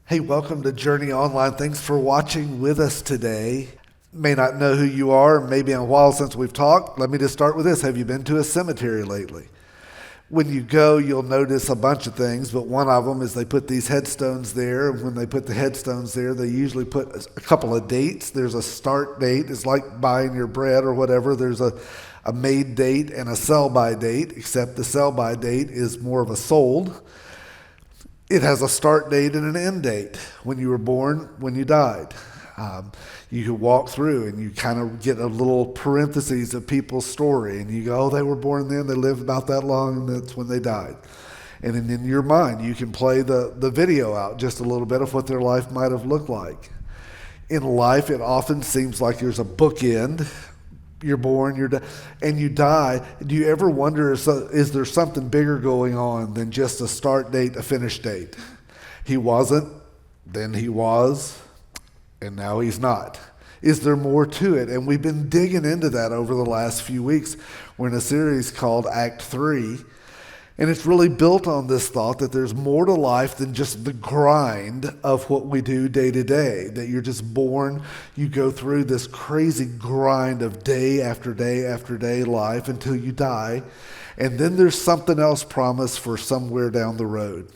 Hey, welcome to Journey Online. Thanks for watching with us today. May not know who you are, maybe in a while since we've talked. Let me just start with this. Have you been to a cemetery lately? When you go, you'll notice a bunch of things, but one of them is they put these headstones there. And when they put the headstones there, they usually put a couple of dates. There's a start date. It's like buying your bread or whatever. There's a made date and a sell-by date, except the sell-by date is more of a sold. It has a start date and an end date, when you were born, when you died. You can walk through and you kind of get a little parentheses of people's story, and you go, oh, they were born then, they lived about that long, and that's when they died. And then in your mind, you can play the video out just a little bit of what their life might have looked like. In life, it often seems like there's a bookend. You're born, and you die. Do you ever wonder, is there something bigger going on than just a start date, a finish date? He wasn't, then he was, and now he's not. Is there more to it? And we've been digging into that over the last few weeks. We're in a series called Act 3, and it's really built on this thought that there's more to life than just the grind of what we do day to day, that you're just born, you go through this crazy grind of day after day after day life until you die, and then there's something else promised for somewhere down the road.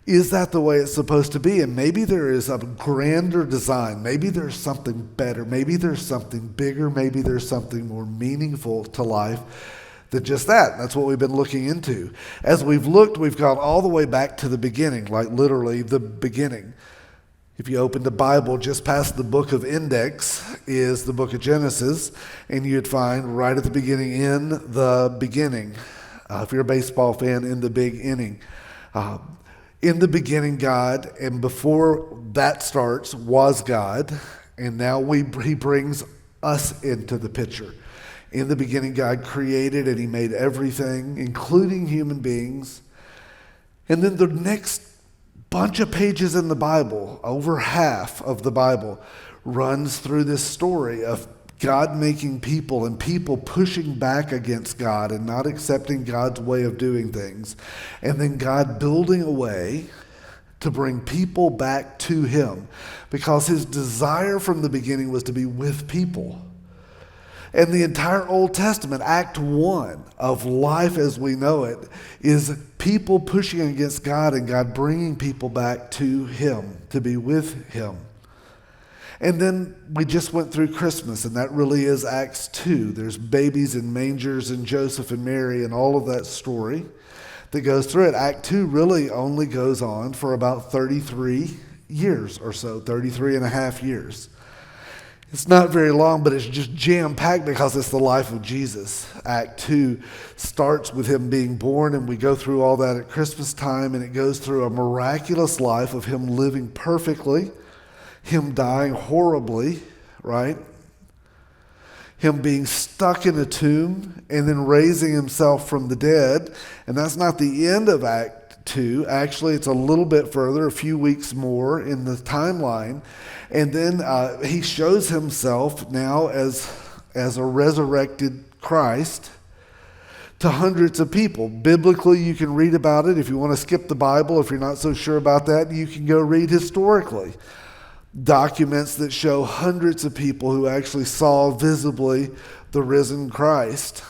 Is that the way it's supposed to be? And maybe there is a grander design. Maybe there's something better. Maybe there's something bigger. Maybe there's something more meaningful to life than just that. That's what we've been looking into. As we've looked, we've gone all the way back to the beginning, like literally the beginning. If you open the Bible, just past the book of Index is the book of Genesis, and you'd find right at the beginning, in the beginning. If you're a baseball fan, in the big inning. In the beginning, God, and before that starts, was God, and now He brings us into the picture. In the beginning, God created and He made everything, including human beings. And then the next bunch of pages in the Bible, over half of the Bible, runs through this story of God making people and people pushing back against God and not accepting God's way of doing things. And then God building a way to bring people back to Him, because His desire from the beginning was to be with people. And the entire Old Testament, Act 1 of life as we know it, is people pushing against God and God bringing people back to Him, to be with Him. And then we just went through Christmas, and that really is Acts 2. There's babies in mangers and Joseph and Mary and all of that story that goes through it. Act 2 really only goes on for about 33 years or so, 33 and a half years. It's not very long, but it's just jam-packed because it's the life of Jesus. Act 2 starts with Him being born, and we go through all that at Christmas time, and it goes through a miraculous life of Him living perfectly, Him dying horribly, right? Him being stuck in a tomb and then raising Himself from the dead. And that's not the end of Act 2. Actually, it's a little bit further, a few weeks more in the timeline. And then He shows Himself now as a resurrected Christ to hundreds of people. Biblically, you can read about it. If you want to skip the Bible, if you're not so sure about that, you can go read historically. Documents that show hundreds of people who actually saw visibly the risen Christ.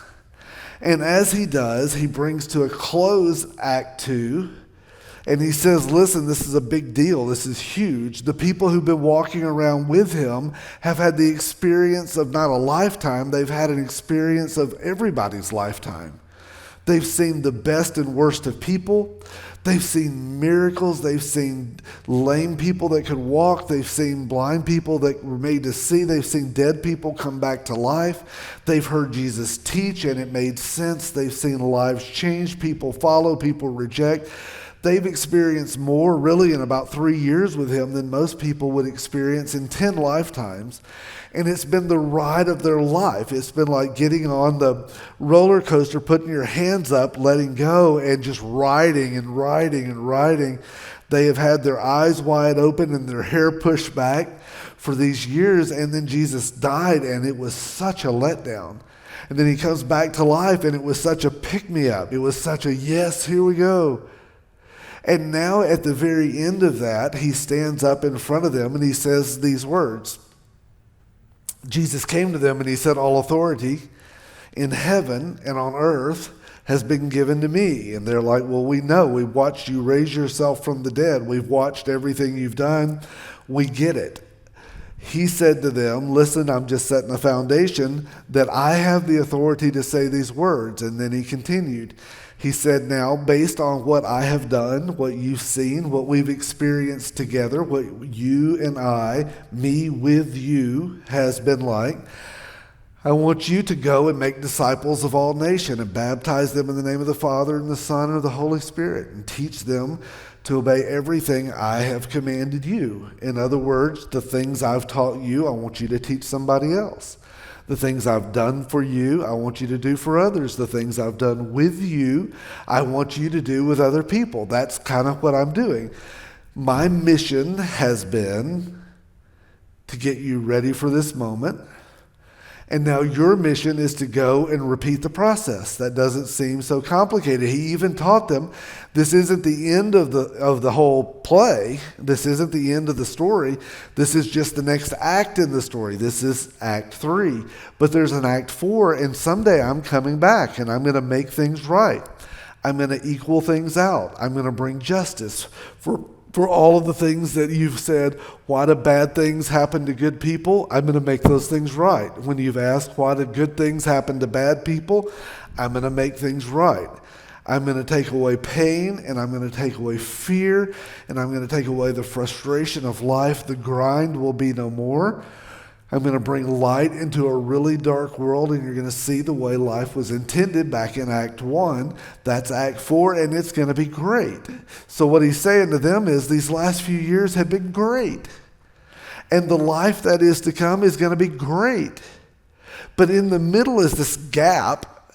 And as He does, He brings to a close Act 2, and He says, listen, this is a big deal. This is huge. The people who've been walking around with Him have had the experience of not a lifetime, they've had an experience of everybody's lifetime. They've seen the best and worst of people. They've seen miracles. They've seen lame people that could walk. They've seen blind people that were made to see. They've seen dead people come back to life. They've heard Jesus teach and it made sense. They've seen lives change, people follow, people reject. They've experienced more really in about 3 years with Him than most people would experience in 10 lifetimes. And it's been the ride of their life. It's been like getting on the roller coaster, putting your hands up, letting go, and just riding and riding and riding. They have had their eyes wide open and their hair pushed back for these years. And then Jesus died, and it was such a letdown. And then He comes back to life, and it was such a pick-me-up. It was such a, yes, here we go. And now at the very end of that, he stands up in front of them and he says these words. Jesus came to them and he said, all authority in heaven and on earth has been given to me. And they're like, well, we know. We've watched you raise yourself from the dead. We've watched everything you've done. We get it. He said to them, listen, I'm just setting a foundation that I have the authority to say these words. And then he continued. He said, now, based on what I have done, what you've seen, what we've experienced together, what you and I, me with you, has been like, I want you to go and make disciples of all nations and baptize them in the name of the Father and the Son and the Holy Spirit and teach them to obey everything I have commanded you. In other words, the things I've taught you, I want you to teach somebody else. The things I've done for you, I want you to do for others. The things I've done with you, I want you to do with other people. That's kind of what I'm doing. My mission has been to get you ready for this moment. And now your mission is to go and repeat the process. That doesn't seem so complicated. He even taught them this isn't the end of the whole play. This isn't the end of the story. This is just the next act in the story. This is Act 3. But there's an Act 4, and someday I'm coming back, and I'm going to make things right. I'm going to equal things out. I'm going to bring justice for all of the things that you've said, why do bad things happen to good people? I'm going to make those things right. When you've asked why do good things happen to bad people, I'm going to make things right. I'm going to take away pain, and I'm going to take away fear, and I'm going to take away the frustration of life. The grind will be no more. I'm going to bring light into a really dark world, and you're going to see the way life was intended back in Act 1. That's Act 4, and it's going to be great. So what he's saying to them is these last few years have been great. And the life that is to come is going to be great. But in the middle is this gap,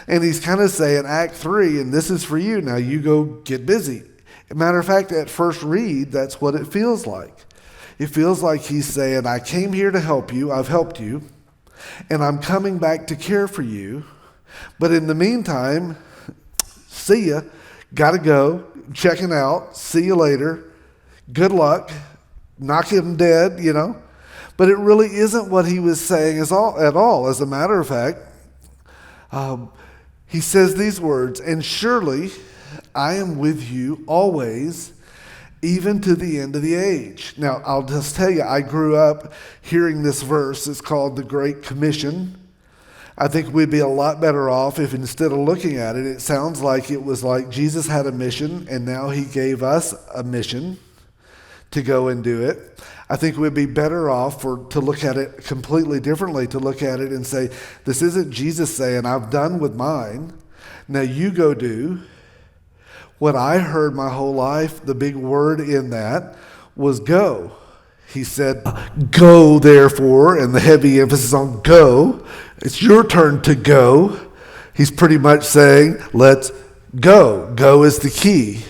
and he's kind of saying, Act 3, and this is for you. Now you go get busy. Matter of fact, at first read, that's what it feels like. It feels like he's saying, I came here to help you, I've helped you, and I'm coming back to care for you. But in the meantime, see ya, gotta go, checking out, see you later, good luck, knock him dead, you know. But it really isn't what he was saying at all. As a matter of fact, he says these words, and surely I am with you always, even to the end of the age. Now, I'll just tell you, I grew up hearing this verse. It's called the Great Commission. I think we'd be a lot better off if instead of looking at it, it sounds like it was like Jesus had a mission and now he gave us a mission to go and do it. I think we'd be better off to look at it completely differently, to look at it and say, this isn't Jesus saying, I've done with mine, now you go do. What I heard my whole life, the big word in that was go. He said, go therefore, and the heavy emphasis on go. It's your turn to go. He's pretty much saying, let's go. Go is the key.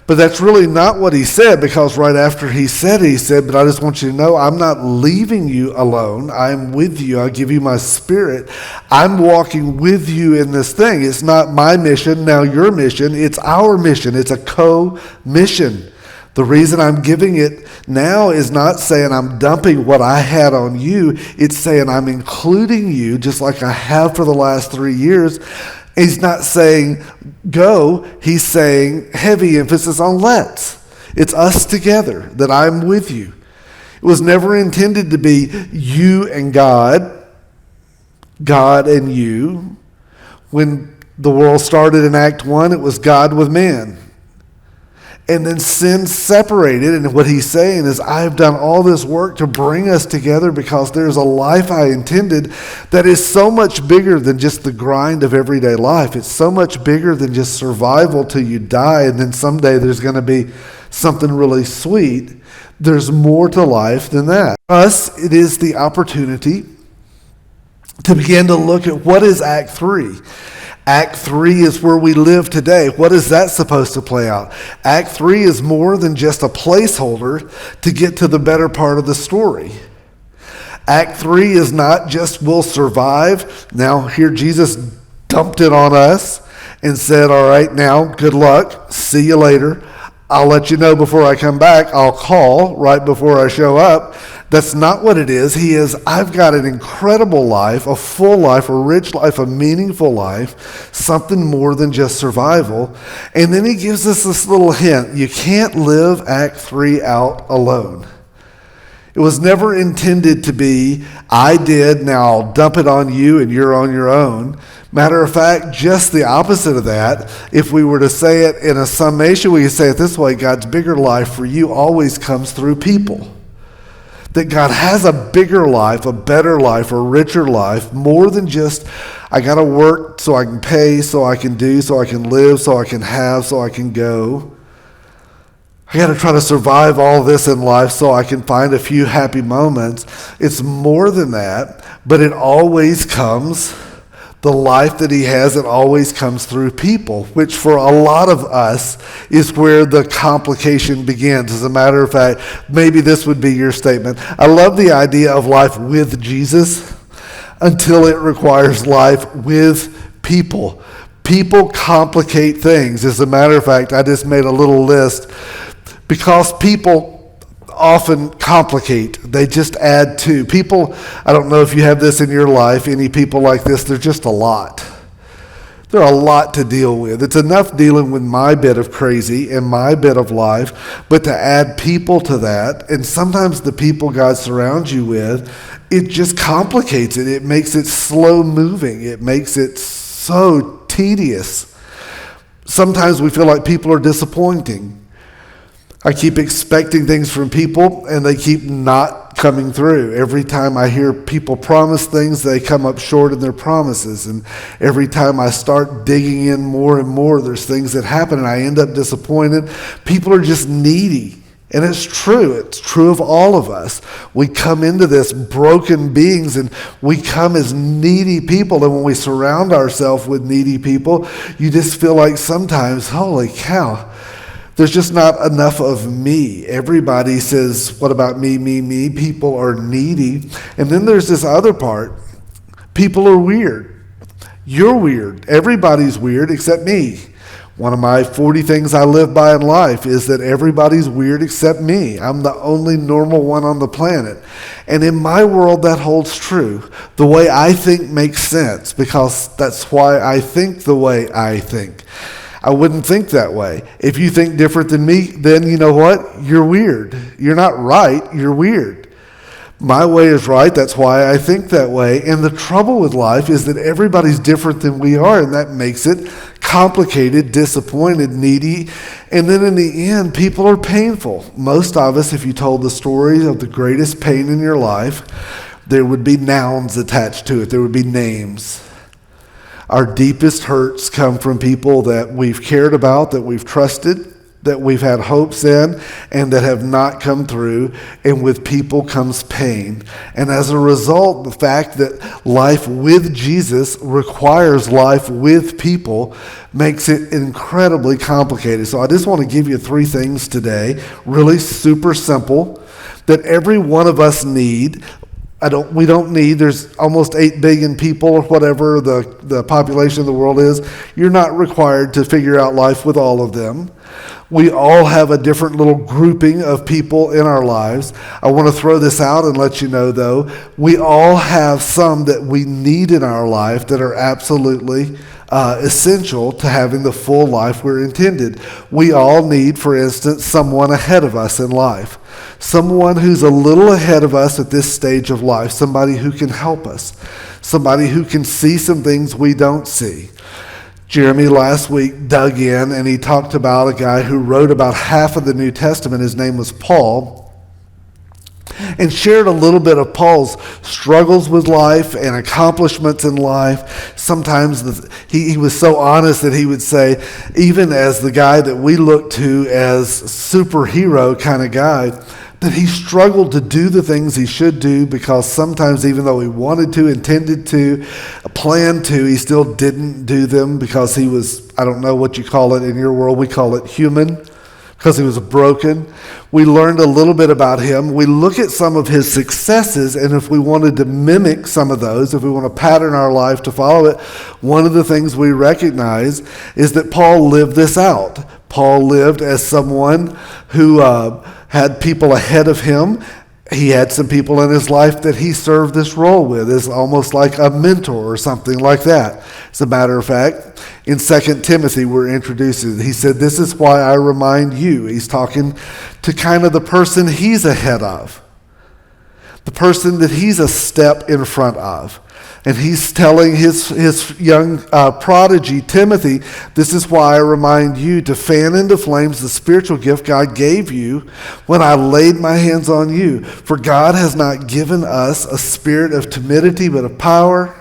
But that's really not what he said, because right after he said, but I just want you to know, I'm not leaving you alone. I'm with you. I'll give you my spirit. I'm walking with you in this thing. It's not my mission, now your mission. It's our mission. It's a co-mission. The reason I'm giving it now is not saying I'm dumping what I had on you. It's saying I'm including you, just like I have for the last 3 years. He's not saying go, he's saying heavy emphasis on let's. It's us together, that I'm with you. It was never intended to be you and God, God and you. When the world started in Act 1, it was God with man. And then sin separated, and what he's saying is, I have done all this work to bring us together because there's a life I intended that is so much bigger than just the grind of everyday life. It's so much bigger than just survival till you die, and then someday there's going to be something really sweet. There's more to life than that. For us, it is the opportunity to begin to look at what is Act 3. Act 3 is where we live today. What is that supposed to play out? Act 3 is more than just a placeholder to get to the better part of the story. Act 3 is not just we'll survive. Now here Jesus dumped it on us, and said, all right, now, good luck. See you later. I'll let you know before I come back. I'll call right before I show up. That's not what it is. He is, I've got an incredible life, a full life, a rich life, a meaningful life, something more than just survival. And then he gives us this little hint. You can't live Act 3 out alone. It was never intended to be, I did, now I'll dump it on you and you're on your own. Matter of fact, just the opposite of that. If we were to say it in a summation, we could say it this way: God's bigger life for you always comes through people. That God has a bigger life, a better life, a richer life, more than just, I got to work so I can pay, so I can do, so I can live, so I can have, so I can go. I got to try to survive all this in life so I can find a few happy moments. It's more than that, but it always comes, the life that he has, it always comes through people, which for a lot of us is where the complication begins. As a matter of fact, maybe this would be your statement. I love the idea of life with Jesus until it requires life with people. People complicate things. As a matter of fact, I just made a little list. Because people often complicate. They just add to. People, I don't know if you have this in your life, any people like this, they're just a lot. They're a lot to deal with. It's enough dealing with my bit of crazy and my bit of life, but to add people to that, and sometimes the people God surrounds you with, it just complicates it. It makes it slow moving. It makes it so tedious. Sometimes we feel like people are disappointing. I keep expecting things from people, and they keep not coming through. Every time I hear people promise things, they come up short in their promises. And every time I start digging in more and more, there's things that happen, and I end up disappointed. People are just needy. And it's true. It's true of all of us. We come into this broken beings, and we come as needy people. And when we surround ourselves with needy people, you just feel like sometimes, holy cow, there's just not enough of me. Everybody says, what about me, me, me? People are needy. And then there's this other part. People are weird. You're weird. Everybody's weird except me. One of my 40 things I live by in life is that everybody's weird except me. I'm the only normal one on the planet. And in my world, that holds true. The way I think makes sense because that's why I think the way I think. I wouldn't think that way. If you think different than me, then you know what? You're weird. You're not right. You're weird. My way is right. That's why I think that way. And the trouble with life is that everybody's different than we are, and that makes it complicated, disappointed, needy. And then in the end, people are painful. Most of us, if you told the story of the greatest pain in your life, there would be nouns attached to it. There would be names. Our deepest hurts come from people that we've cared about, that we've trusted, that we've had hopes in, and that have not come through. And with people comes pain. And as a result, the fact that life with Jesus requires life with people makes it incredibly complicated. So I just want to give you 3 things today, really super simple, that every one of us need. We don't need, there's almost 8 billion people or whatever the population of the world is. You're not required to figure out life with all of them. We all have a different little grouping of people in our lives. I want to throw this out and let you know, though, we all have some that we need in our life that are absolutely essential to having the full life we're intended. We all need, for instance, someone ahead of us in life. Someone who's a little ahead of us at this stage of life. Somebody who can help us. Somebody who can see some things we don't see. Jeremy last week dug in and he talked about a guy who wrote about half of the New Testament. His name was Paul. And shared a little bit of Paul's struggles with life and accomplishments in life. Sometimes he was so honest that he would say, even as the guy that we look to as superhero kind of guy, that he struggled to do the things he should do because sometimes even though he wanted to, intended to, planned to, he still didn't do them because he was, I don't know what you call it in your world, we call it human. because he was broken. We learned a little bit about him. We look at some of his successes, and if we wanted to mimic some of those, if we want to pattern our life to follow it, one of the things we recognize is that Paul lived this out. Paul lived as someone who had people ahead of him. He had some people in his life that he served this role with, as almost like a mentor or something like that. As a matter of fact, in 2 Timothy, we're introduced to it. He said, "This is why I remind you." He's talking to kind of the person he's ahead of, the person that he's a step in front of. And he's telling his young prodigy, Timothy, "This is why I remind you to fan into flames the spiritual gift God gave you when I laid my hands on you. For God has not given us a spirit of timidity, but of power,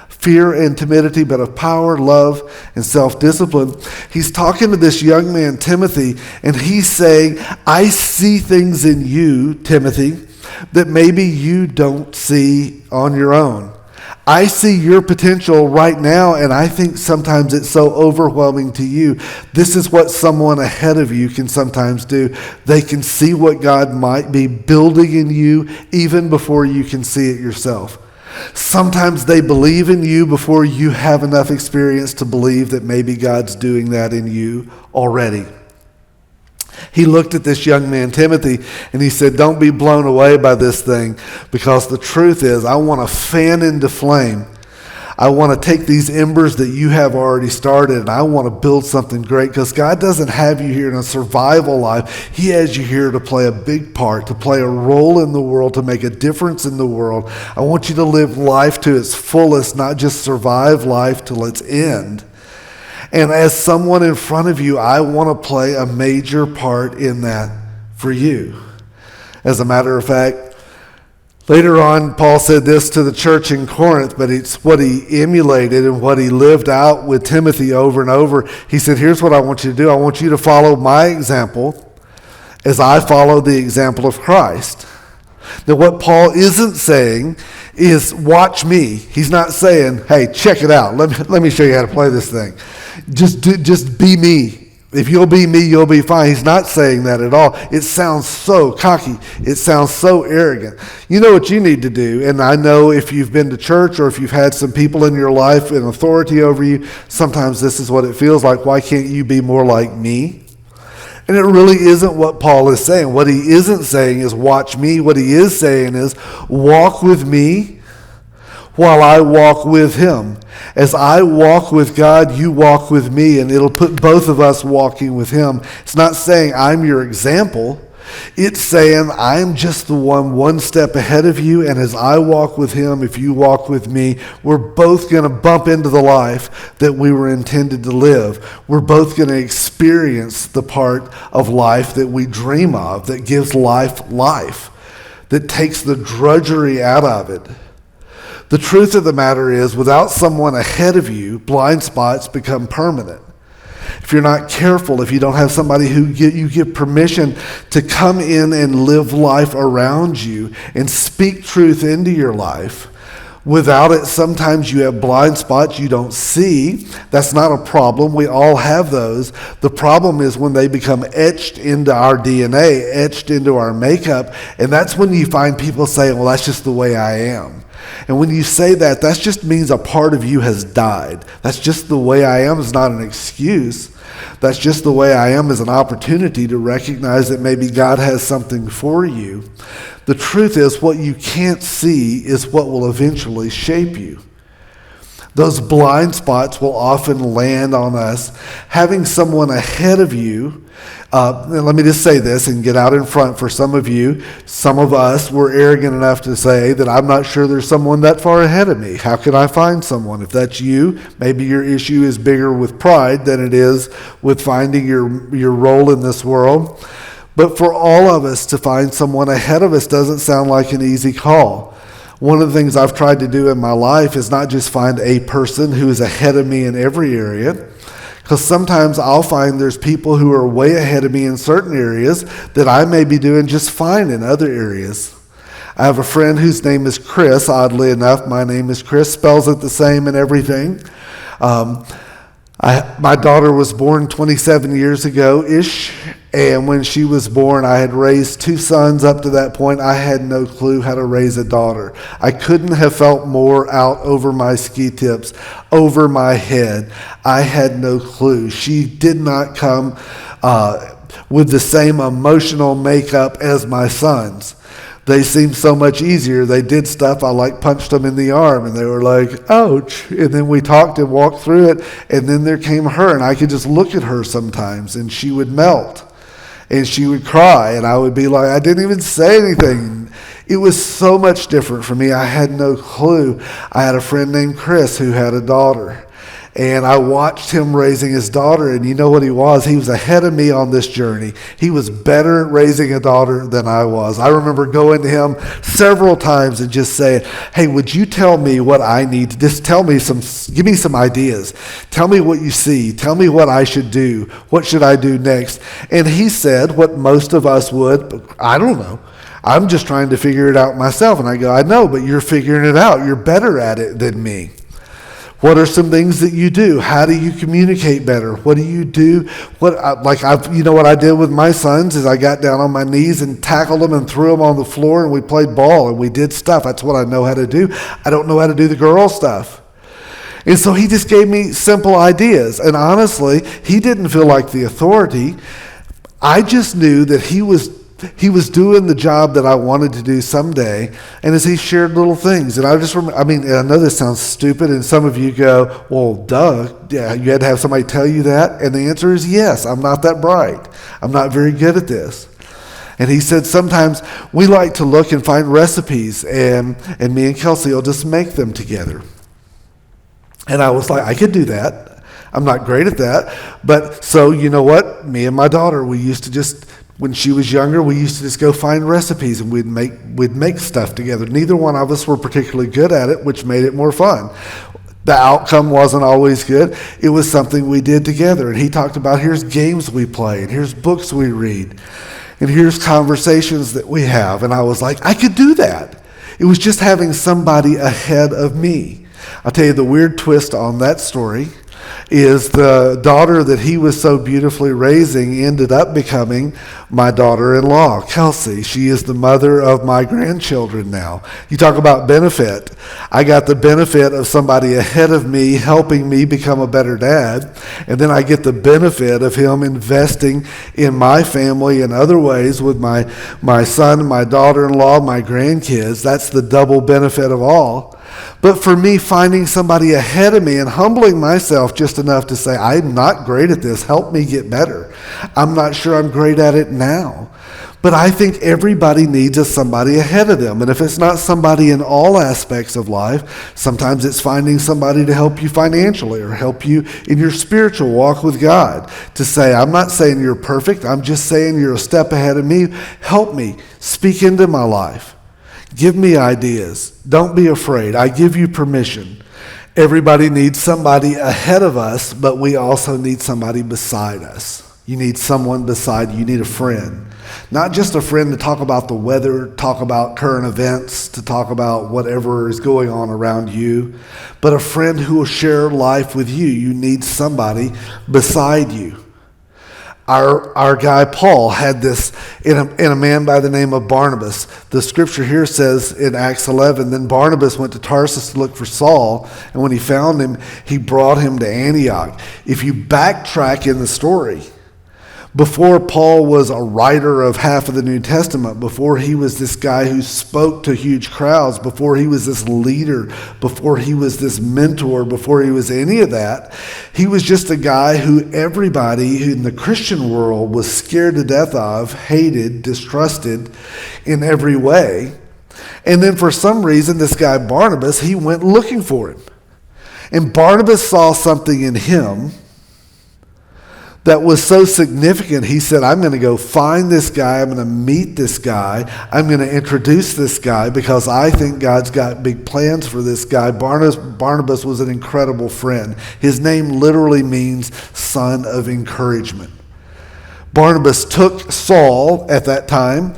fear and timidity, but of power, love, and self-discipline." He's talking to this young man, Timothy, and he's saying, "I see things in you, Timothy, that maybe you don't see on your own. I see your potential right now, and I think sometimes it's so overwhelming to you." This is what someone ahead of you can sometimes do. They can see what God might be building in you even before you can see it yourself. Sometimes they believe in you before you have enough experience to believe that maybe God's doing that in you already. He looked at this young man, Timothy, and he said, "Don't be blown away by this thing, because the truth is I want to fan into flame. I want to take these embers that you have already started, and I want to build something great, because God doesn't have you here in a survival life. He has you here to play a big part, to play a role in the world, to make a difference in the world. I want you to live life to its fullest, not just survive life till its end. And as someone in front of you, I want to play a major part in that for you." As a matter of fact, later on, Paul said this to the church in Corinth, but it's what he emulated and what he lived out with Timothy over and over. He said, "Here's what I want you to do. I want you to follow my example as I follow the example of Christ." Now, what Paul isn't saying is, "Watch me." He's not saying, "Hey, check it out. Let me show you how to play this thing. Just be me. If you'll be me, you'll be fine." He's not saying that at all. It sounds so cocky. It sounds so arrogant. You know what you need to do, and I know if you've been to church or if you've had some people in your life in authority over you, sometimes this is what it feels like. Why can't you be more like me? And it really isn't what Paul is saying. What he isn't saying is, "Watch me." What he is saying is, "Walk with me while I walk with him. As I walk with God, you walk with me," and it'll put both of us walking with him. It's not saying I'm your example. It's saying I'm just the one step ahead of you, and as I walk with him, if you walk with me, we're both going to bump into the life that we were intended to live. We're both going to experience the part of life that we dream of, that gives life, that takes the drudgery out of it. The truth of the matter is, without someone ahead of you, blind spots become permanent. If you're not careful, if you don't have somebody who you give permission to come in and live life around you and speak truth into your life, without it, sometimes you have blind spots you don't see. That's not a problem. We all have those. The problem is when they become etched into our DNA, etched into our makeup, and that's when you find people saying, "Well, that's just the way I am." And when you say that, that just means a part of you has died. That's just the way I am is not an excuse. That's just the way I am is an opportunity to recognize that maybe God has something for you. The truth is, what you can't see is what will eventually shape you. Those blind spots will often land on us. Having someone ahead of you, and let me just say this and get out in front for some of you. Some of us were arrogant enough to say that I'm not sure there's someone that far ahead of me. How can I find someone? If that's you, maybe your issue is bigger with pride than it is with finding your role in this world. But for all of us to find someone ahead of us doesn't sound like an easy call. One of the things I've tried to do in my life is not just find a person who is ahead of me in every area, because sometimes I'll find there's people who are way ahead of me in certain areas that I may be doing just fine in other areas. I have a friend whose name is Chris. Oddly enough, my name is Chris, spells it the same and everything. My daughter was born 27 years ago-ish, And when she was born, I had raised 2 sons up to that point. I had no clue how to raise a daughter. I couldn't have felt more out over my ski tips, over my head. I had no clue. She did not come with the same emotional makeup as my sons. They seemed so much easier. They did stuff. I punched them in the arm and they were like, ouch. And then we talked and walked through it. And then there came her, and I could just look at her sometimes and she would melt and she would cry. And I would be like, I didn't even say anything. It was so much different for me. I had no clue. I had a friend named Chris who had a daughter. And I watched him raising his daughter, and you know what he was? He was ahead of me on this journey. He was better at raising a daughter than I was. I remember going to him several times and just saying, hey, would you tell me what I need to, just give me some ideas. Tell me what you see. Tell me what I should do. What should I do next? And he said what most of us would, but I don't know. I'm just trying to figure it out myself. And I go, I know, but you're figuring it out. You're better at it than me. What are some things that you do? How do you communicate better? What do you do? You know what I did with my sons is I got down on my knees and tackled them and threw them on the floor, and we played ball and we did stuff. That's what I know how to do. I don't know how to do the girl stuff. And so he just gave me simple ideas. And honestly, he didn't feel like the authority. I just knew that he was doing the job that I wanted to do someday, and as he shared little things, and I just remember, I know this sounds stupid, and some of you go, well, duh, yeah, you had to have somebody tell you that, and the answer is yes, I'm not that bright. I'm not very good at this. And he said sometimes we like to look and find recipes, and me and Kelsey will just make them together. And I was like, I could do that. I'm not great at that, but so you know what? Me and my daughter, we used to just, when she was younger, we used to just go find recipes and we'd make stuff together. Neither one of us were particularly good at it, which made it more fun. The outcome wasn't always good. It was something we did together. And he talked about, here's games we play, and here's books we read, and here's conversations that we have. And I was like, I could do that. It was just having somebody ahead of me. I'll tell you the weird twist on that story is the daughter that he was so beautifully raising ended up becoming my daughter-in-law, Kelsey. She is the mother of my grandchildren now. You talk about benefit. I got the benefit of somebody ahead of me helping me become a better dad, and then I get the benefit of him investing in my family in other ways with my son, my daughter-in-law, my grandkids. That's the double benefit of all. But for me, finding somebody ahead of me and humbling myself just enough to say, I'm not great at this, help me get better. I'm not sure I'm great at it now. But I think everybody needs somebody ahead of them. And if it's not somebody in all aspects of life, sometimes it's finding somebody to help you financially or help you in your spiritual walk with God. To say, I'm not saying you're perfect, I'm just saying you're a step ahead of me. Help me, speak into my life. Give me ideas. Don't be afraid. I give you permission. Everybody needs somebody ahead of us, but we also need somebody beside us. You need someone beside you. You need a friend. Not just a friend to talk about the weather, talk about current events, to talk about whatever is going on around you, but a friend who will share life with you. You need somebody beside you. Our guy Paul had this in a man by the name of Barnabas. The scripture here says in Acts 11, then Barnabas went to Tarsus to look for Saul, and when he found him, he brought him to Antioch. If you backtrack in the story, before Paul was a writer of half of the New Testament, before he was this guy who spoke to huge crowds, before he was this leader, before he was this mentor, before he was any of that, he was just a guy who everybody in the Christian world was scared to death of, hated, distrusted in every way. And then for some reason, this guy Barnabas, he went looking for him. And Barnabas saw something in him that was so significant. He said, I'm going to go find this guy. I'm going to meet this guy. I'm going to introduce this guy because I think God's got big plans for this guy. Barnabas was an incredible friend. His name literally means son of encouragement. Barnabas took Saul at that time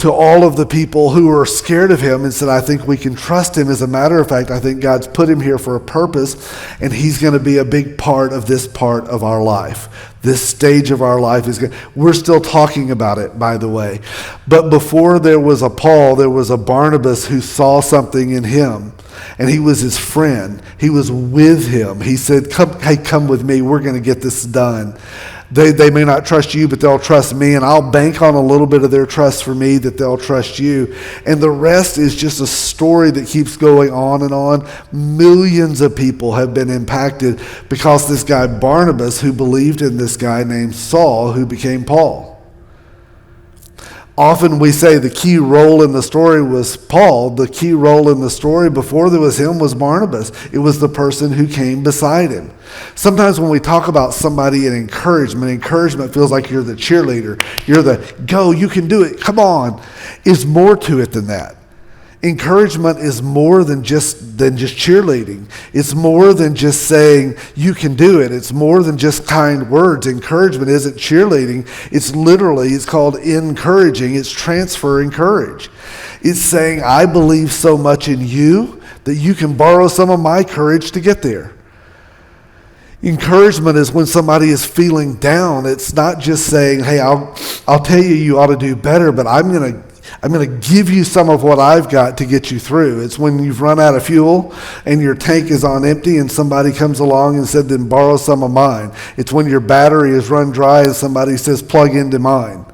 to all of the people who were scared of him and said, I think we can trust him. As a matter of fact, I think God's put him here for a purpose, and he's going to be a big part of this part of our life. This stage of our life is good. We're still talking about it, by the way. But before there was a Paul, there was a Barnabas who saw something in him, and he was his friend. He was with him. He said, come with me. We're going to get this done. They may not trust you, but they'll trust me, and I'll bank on a little bit of their trust for me that they'll trust you. And the rest is just a story that keeps going on and on. Millions of people have been impacted because this guy Barnabas, who believed in this guy named Saul, who became Paul. Often we say the key role in the story was Paul. The key role in the story before there was him was Barnabas. It was the person who came beside him. Sometimes when we talk about somebody in encouragement feels like you're the cheerleader. You're the, go, you can do it, come on. There's more to it than that. Encouragement is more than just cheerleading. It's more than just saying you can do it. It's more than just kind words. Encouragement isn't cheerleading. It's called encouraging. It's transferring courage. It's saying I believe so much in you that you can borrow some of my courage to get there. Encouragement is when somebody is feeling down. It's not just saying, hey, I'll tell you you ought to do better, but I'm going to give you some of what I've got to get you through. It's when you've run out of fuel and your tank is on empty and somebody comes along and said, then borrow some of mine. It's when your battery is run dry and somebody says, plug into mine.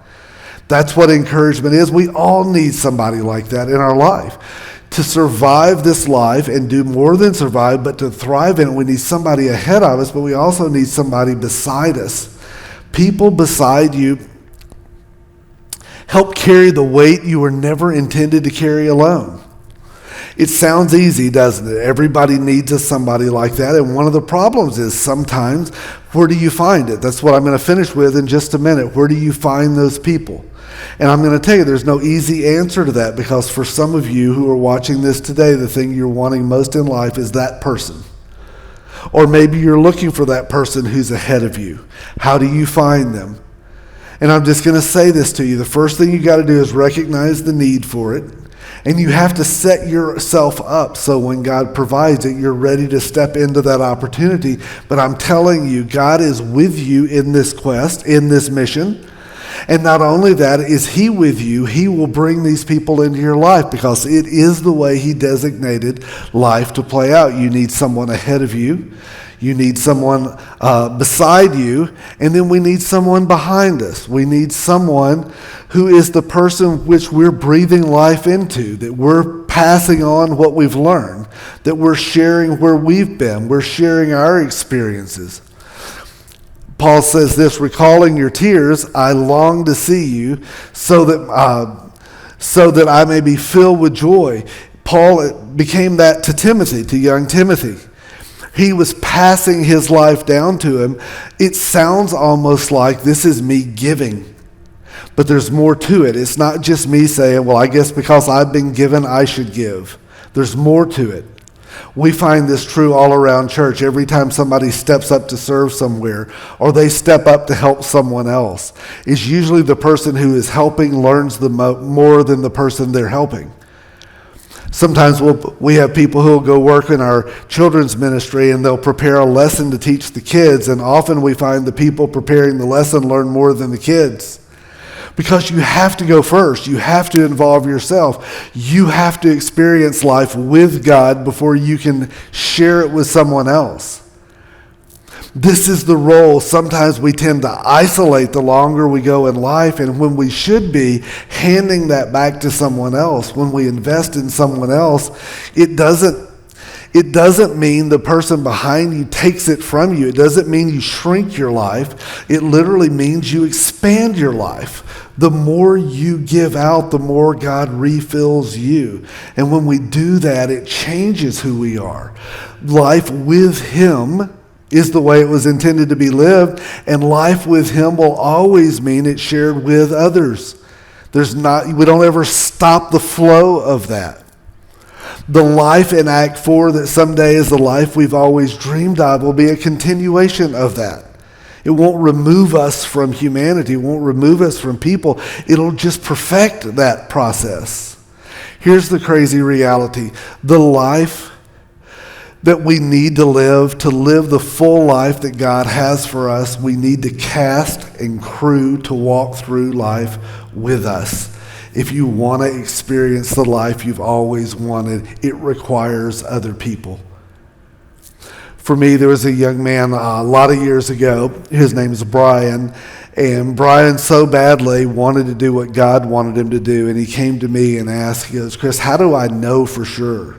That's what encouragement is. We all need somebody like that in our life. To survive this life and do more than survive, but to thrive in it, we need somebody ahead of us, but we also need somebody beside us. People beside you help carry the weight you were never intended to carry alone. It sounds easy, doesn't it? Everybody needs somebody like that. And one of the problems is sometimes, where do you find it? That's what I'm going to finish with in just a minute. Where do you find those people? And I'm going to tell you, there's no easy answer to that, because for some of you who are watching this today, the thing you're wanting most in life is that person. Or maybe you're looking for that person who's ahead of you. How do you find them? And I'm just going to say this to you. The first thing you got to do is recognize the need for it. And you have to set yourself up so when God provides it, you're ready to step into that opportunity. But I'm telling you, God is with you in this quest, in this mission. And not only that, is he with you, he will bring these people into your life, because it is the way he designated life to play out. You need someone ahead of you. You need someone beside you, and then we need someone behind us. We need someone who is the person which we're breathing life into, that we're passing on what we've learned, that we're sharing where we've been, we're sharing our experiences. Paul says this, recalling your tears, I long to see you so that I may be filled with joy. Paul became that to Timothy, to young Timothy. He was passing his life down to him. It sounds almost like this is me giving, but there's more to it. It's not just me saying, well, I guess because I've been given, I should give. There's more to it. We find this true all around church. Every time somebody steps up to serve somewhere, or they step up to help someone else, it's usually the person who is helping learns the more than the person they're helping. Sometimes we have people who will go work in our children's ministry, and they'll prepare a lesson to teach the kids, and often we find the people preparing the lesson learn more than the kids. Because you have to go first. You have to involve yourself. You have to experience life with God before you can share it with someone else. This is the role. Sometimes we tend to isolate the longer we go in life, and when we should be handing that back to someone else, when we invest in someone else, it doesn't mean the person behind you takes it from you. It doesn't mean you shrink your life. It literally means you expand your life. The more you give out, the more God refills you. And when we do that, it changes who we are. Life with him is the way it was intended to be lived, and life with him will always mean it's shared with others. We don't ever stop the flow of that. The life in Act 4 that someday is the life we've always dreamed of will be a continuation of that. It won't remove us from humanity. It won't remove us from people. It'll just perfect that process. Here's the crazy reality. The life that we need to live the full life that God has for us, we need to cast and crew to walk through life with us. If you want to experience the life you've always wanted, it requires other people. For me, there was a young man a lot of years ago. His name is Brian. And Brian so badly wanted to do what God wanted him to do. And he came to me and asked, he goes, Chris, how do I know for sure?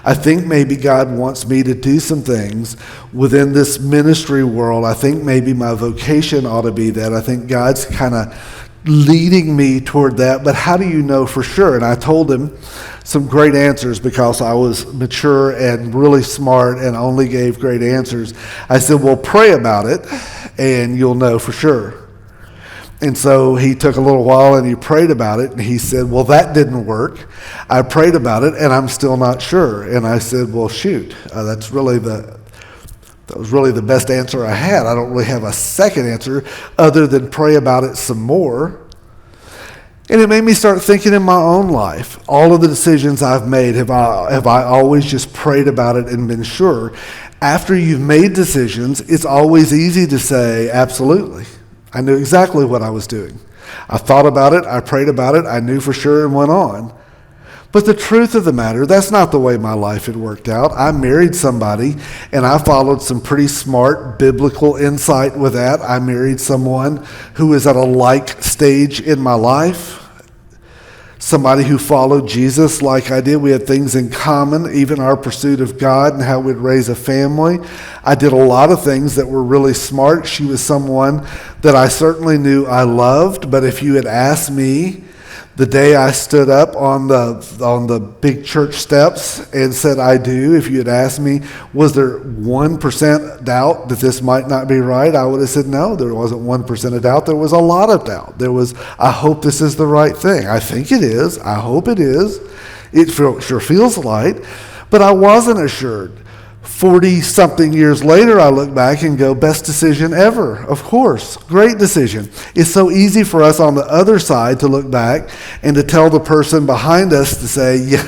I think maybe God wants me to do some things within this ministry world. I think maybe my vocation ought to be that. I think God's kind of leading me toward that. But how do you know for sure? And I told him some great answers because I was mature and really smart and only gave great answers. I said, well, pray about it and you'll know for sure. And so he took a little while and he prayed about it and he said, well, that didn't work. I prayed about it and I'm still not sure. And I said, well, shoot, that was really the best answer I had. I don't really have a second answer other than pray about it some more. And it made me start thinking in my own life, all of the decisions I've made, have I always just prayed about it and been sure? After you've made decisions, it's always easy to say, absolutely. I knew exactly what I was doing. I thought about it, I prayed about it, I knew for sure and went on. But the truth of the matter, that's not the way my life had worked out. I married somebody and I followed some pretty smart biblical insight with that. I married someone who was at a like stage in my life. Somebody who followed Jesus like I did. We had things in common, even our pursuit of God and how we'd raise a family. I did a lot of things that were really smart. She was someone that I certainly knew I loved, but if you had asked me the day I stood up on the big church steps and said I do, if you had asked me, was there 1% doubt that this might not be right? I would have said no, there wasn't 1% of doubt. There was a lot of doubt. There was, I hope this is the right thing. I think it is. I hope it is. It sure feels right. But I wasn't assured. 40-something years later, I look back and go, best decision ever, of course, great decision. It's so easy for us on the other side to look back and to tell the person behind us to say, yeah,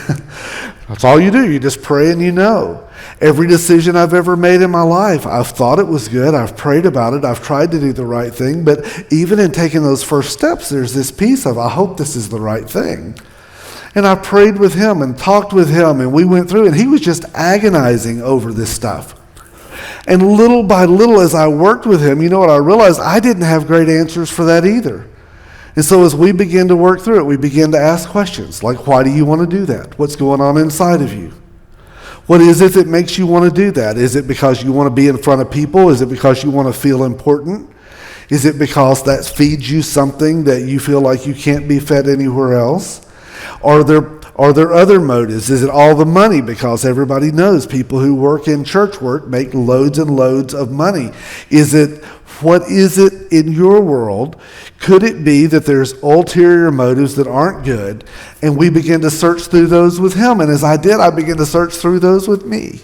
that's all you do. You just pray and you know. Every decision I've ever made in my life, I've thought it was good, I've prayed about it, I've tried to do the right thing, but even in taking those first steps, there's this piece of, I hope this is the right thing. And I prayed with him and talked with him, and we went through, and he was just agonizing over this stuff. And little by little, as I worked with him, you know what I realized? I didn't have great answers for that either. And so as we began to work through it, we began to ask questions like, why do you want to do that? What's going on inside of you? What is it that makes you want to do that? Is it because you want to be in front of people? Is it because you want to feel important? Is it because that feeds you something that you feel like you can't be fed anywhere else? Are there other motives? Is it all the money? Because everybody knows people who work in church work make loads and loads of money. What is it in your world? Could it be that there's ulterior motives that aren't good? And we begin to search through those with him. And as I did, I began to search through those with me.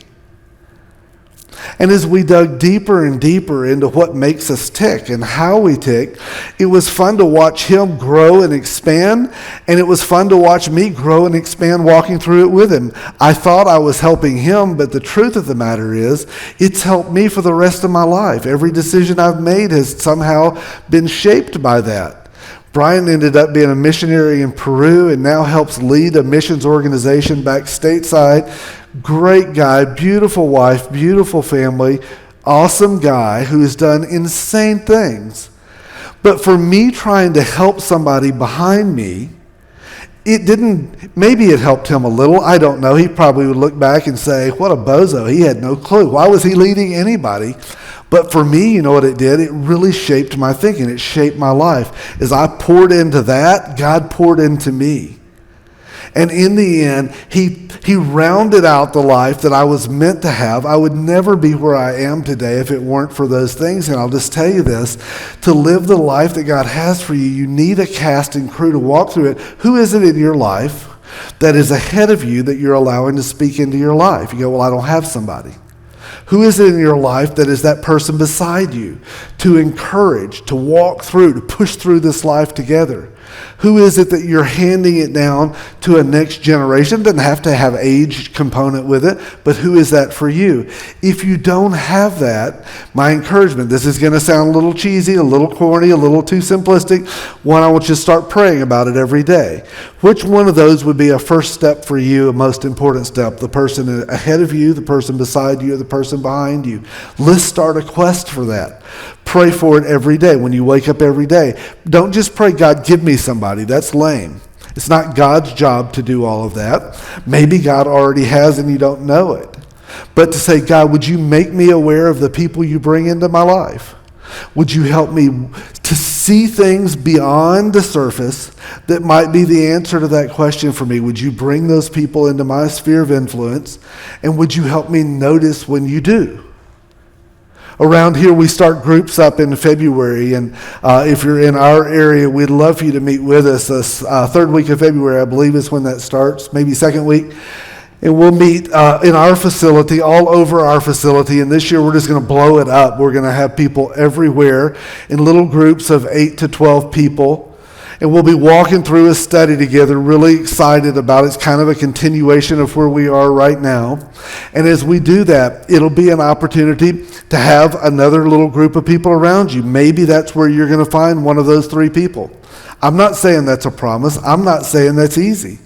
And as we dug deeper and deeper into what makes us tick and how we tick, it was fun to watch him grow and expand, and it was fun to watch me grow and expand walking through it with him. I thought I was helping him, but the truth of the matter is, it's helped me for the rest of my life. Every decision I've made has somehow been shaped by that. Brian ended up being a missionary in Peru and now helps lead a missions organization back stateside. Great guy, beautiful wife, beautiful family, awesome guy who has done insane things. But for me trying to help somebody behind me, maybe it helped him a little. I don't know. He probably would look back and say, what a bozo. He had no clue. Why was he leading anybody? But for me, you know what it did? It really shaped my thinking. It shaped my life. As I poured into that, God poured into me. And in the end, he rounded out the life that I was meant to have. I would never be where I am today if it weren't for those things. And I'll just tell you this, to live the life that God has for you, you need a cast and crew to walk through it. Who is it in your life that is ahead of you that you're allowing to speak into your life? You go, well, I don't have somebody. Who is it in your life that is that person beside you to encourage, to walk through, to push through this life together? Who is it that you're handing it down to a next generation? It doesn't have to have age component with it, but who is that for you? If you don't have that, my encouragement, this is going to sound a little cheesy, a little corny, a little too simplistic. One, I want you to start praying about it every day. Which one of those would be a first step for you, a most important step? The person ahead of you, the person beside you, or the person behind you? Let's start a quest for that. Pray for it every day when you wake up every day. Don't just pray, God, give me somebody. That's lame. It's not God's job to do all of that. Maybe God already has and you don't know it. But to say, God, would you make me aware of the people you bring into my life? Would you help me to see things beyond the surface that might be the answer to that question for me? Would you bring those people into my sphere of influence? And would you help me notice when you do? Around here, we start groups up in February, and if you're in our area, we'd love for you to meet with us. This third week of February, I believe, is when that starts, maybe second week. And we'll meet in our facility, all over our facility, and this year we're just going to blow it up. We're going to have people everywhere in little groups of 8 to 12 people. And we'll be walking through a study together, really excited about it. It's kind of a continuation of where we are right now. And as we do that, it'll be an opportunity to have another little group of people around you. Maybe that's where you're going to find one of those 3 people. I'm not saying that's a promise. I'm not saying that's easy.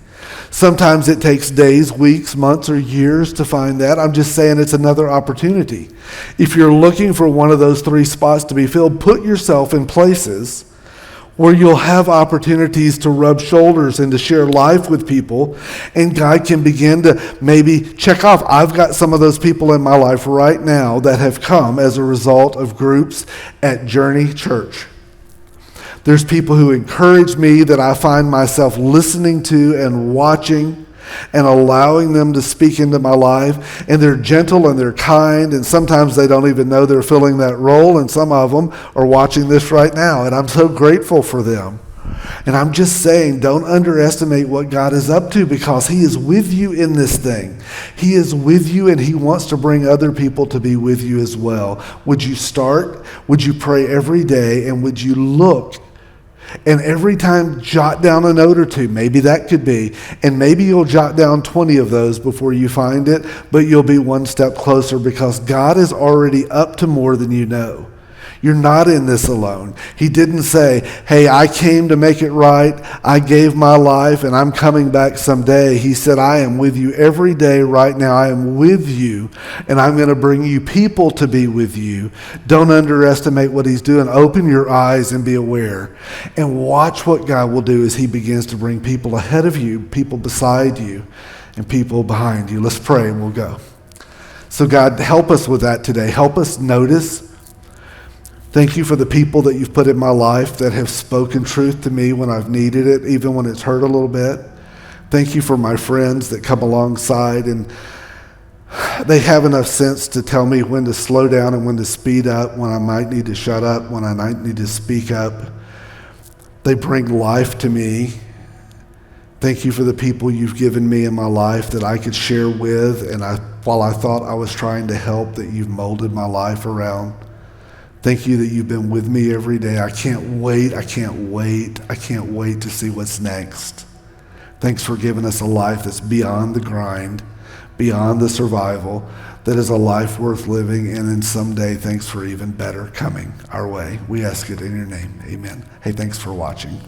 Sometimes it takes days, weeks, months, or years to find that. I'm just saying it's another opportunity. If you're looking for one of those 3 spots to be filled, put yourself in places where you'll have opportunities to rub shoulders and to share life with people, and God can begin to maybe check off. I've got some of those people in my life right now that have come as a result of groups at Journey Church. There's people who encourage me that I find myself listening to and watching and allowing them to speak into my life. And they're gentle and they're kind, and sometimes they don't even know they're filling that role, and some of them are watching this right now, and I'm so grateful for them. And I'm just saying, don't underestimate what God is up to, because he is with you in this thing. He is with you, and he wants to bring other people to be with you as well. Would you start? Would you pray every day? And would you look? And every time, jot down a note or 2. Maybe that could be. And maybe you'll jot down 20 of those before you find it, but you'll be one step closer, because God is already up to more than you know. You're not in this alone. He didn't say, hey, I came to make it right. I gave my life and I'm coming back someday. He said, I am with you every day right now. I am with you, and I'm going to bring you people to be with you. Don't underestimate what he's doing. Open your eyes and be aware, and watch what God will do as he begins to bring people ahead of you, people beside you, and people behind you. Let's pray and we'll go. So God, help us with that today. Help us notice. Thank you for the people that you've put in my life that have spoken truth to me when I've needed it, even when it's hurt a little bit. Thank you for my friends that come alongside, and they have enough sense to tell me when to slow down and when to speed up, when I might need to shut up, when I might need to speak up. They bring life to me. Thank you for the people you've given me in my life that I could share with, and while I thought I was trying to help, that you've molded my life around. Thank you that you've been with me every day. I can't wait to see what's next. Thanks for giving us a life that's beyond the grind, beyond the survival, that is a life worth living, and then someday, thanks for even better coming our way. We ask it in your name. Amen. Hey, thanks for watching.